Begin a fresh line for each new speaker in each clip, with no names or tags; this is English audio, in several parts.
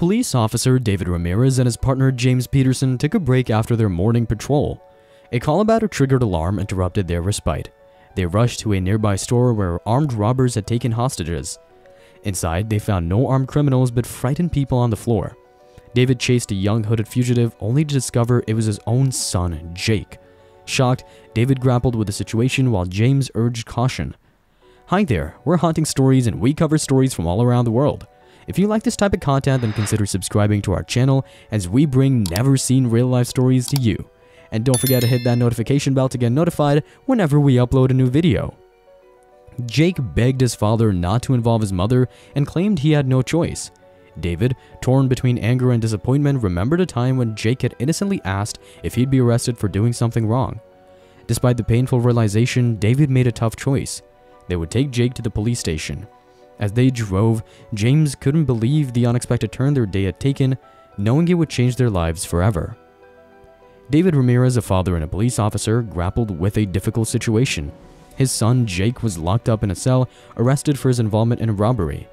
Police officer David Ramirez and his partner James Peterson took a break after their morning patrol. A call about a triggered alarm interrupted their respite. They rushed to a nearby store where armed robbers had taken hostages. Inside, they found no armed criminals but frightened people on the floor. David chased a young hooded fugitive only to discover it was his own son, Jake. Shocked, David grappled with the situation while James urged caution. Hi there, we're Haunting Stories and we cover stories from all around the world. If you like this type of content, then consider subscribing to our channel as we bring never-seen real-life stories to you. And don't forget to hit that notification bell to get notified whenever we upload a new video. Jake begged his father not to involve his mother and claimed he had no choice. David, torn between anger and disappointment, remembered a time when Jake had innocently asked if he'd be arrested for doing something wrong. Despite the painful realization, David made a tough choice. They would take Jake to the police station. As they drove, James couldn't believe the unexpected turn their day had taken, knowing it would change their lives forever. David Ramirez, a father and a police officer, grappled with a difficult situation. His son, Jake, was locked up in a cell, arrested for his involvement in a robbery.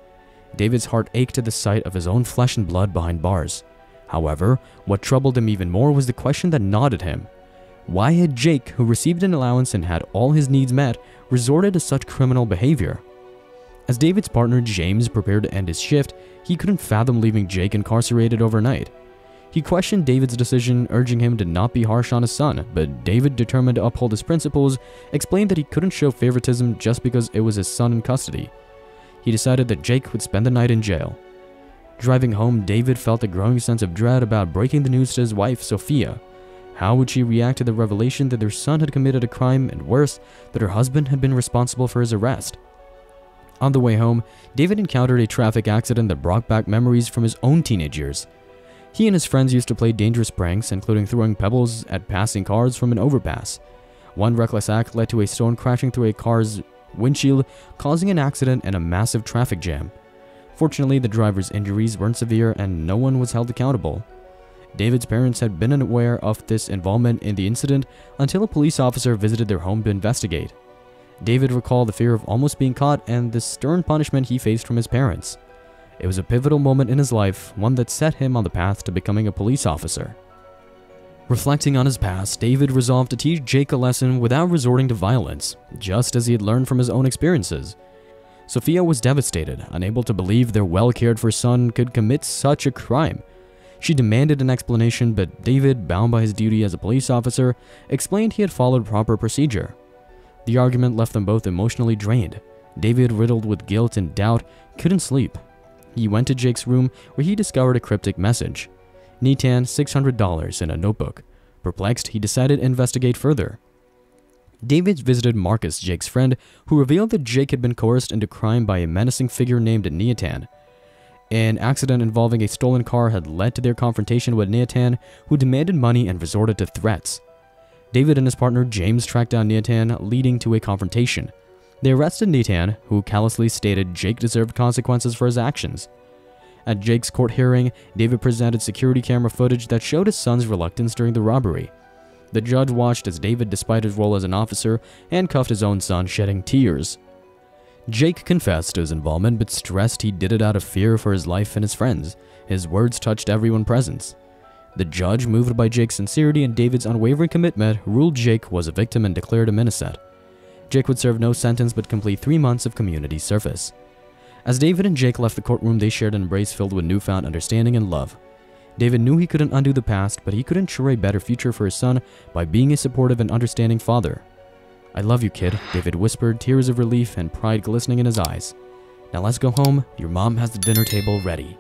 David's heart ached at the sight of his own flesh and blood behind bars. However, what troubled him even more was the question that gnawed at him. Why had Jake, who received an allowance and had all his needs met, resorted to such criminal behavior? As David's partner James prepared to end his shift, he couldn't fathom leaving Jake incarcerated overnight. He questioned David's decision, urging him to not be harsh on his son, but David, determined to uphold his principles, explained that he couldn't show favoritism just because it was his son in custody. He decided that Jake would spend the night in jail. Driving home, David felt a growing sense of dread about breaking the news to his wife, Sophia. How would she react to the revelation that their son had committed a crime, and worse, that her husband had been responsible for his arrest? On the way home, David encountered a traffic accident that brought back memories from his own teenage years. He and his friends used to play dangerous pranks, including throwing pebbles at passing cars from an overpass. One reckless act led to a stone crashing through a car's windshield, causing an accident and a massive traffic jam. Fortunately, the driver's injuries weren't severe and no one was held accountable. David's parents had been unaware of this involvement in the incident until a police officer visited their home to investigate. David recalled the fear of almost being caught and the stern punishment he faced from his parents. It was a pivotal moment in his life, one that set him on the path to becoming a police officer. Reflecting on his past, David resolved to teach Jake a lesson without resorting to violence, just as he had learned from his own experiences. Sophia was devastated, unable to believe their well-cared-for son could commit such a crime. She demanded an explanation, but David, bound by his duty as a police officer, explained he had followed proper procedure. The argument left them both emotionally drained. David, riddled with guilt and doubt, couldn't sleep. He went to Jake's room where he discovered a cryptic message. Nitan, $600 in a notebook. Perplexed, he decided to investigate further. David visited Marcus, Jake's friend, who revealed that Jake had been coerced into crime by a menacing figure named Nitan. An accident involving a stolen car had led to their confrontation with Nitan, who demanded money and resorted to threats. David and his partner James tracked down Nitan, leading to a confrontation. They arrested Nitan, who callously stated Jake deserved consequences for his actions. At Jake's court hearing, David presented security camera footage that showed his son's reluctance during the robbery. The judge watched as David, despite his role as an officer, handcuffed his own son, shedding tears. Jake confessed to his involvement but stressed he did it out of fear for his life and his friends. His words touched everyone present. The judge, moved by Jake's sincerity and David's unwavering commitment, ruled Jake was a victim and declared him innocent. Jake would serve no sentence but complete 3 months of community service. As David and Jake left the courtroom, they shared an embrace filled with newfound understanding and love. David knew he couldn't undo the past, but he could ensure a better future for his son by being a supportive and understanding father. "I love you, kid," David whispered, tears of relief and pride glistening in his eyes. "Now let's go home. Your mom has the dinner table ready."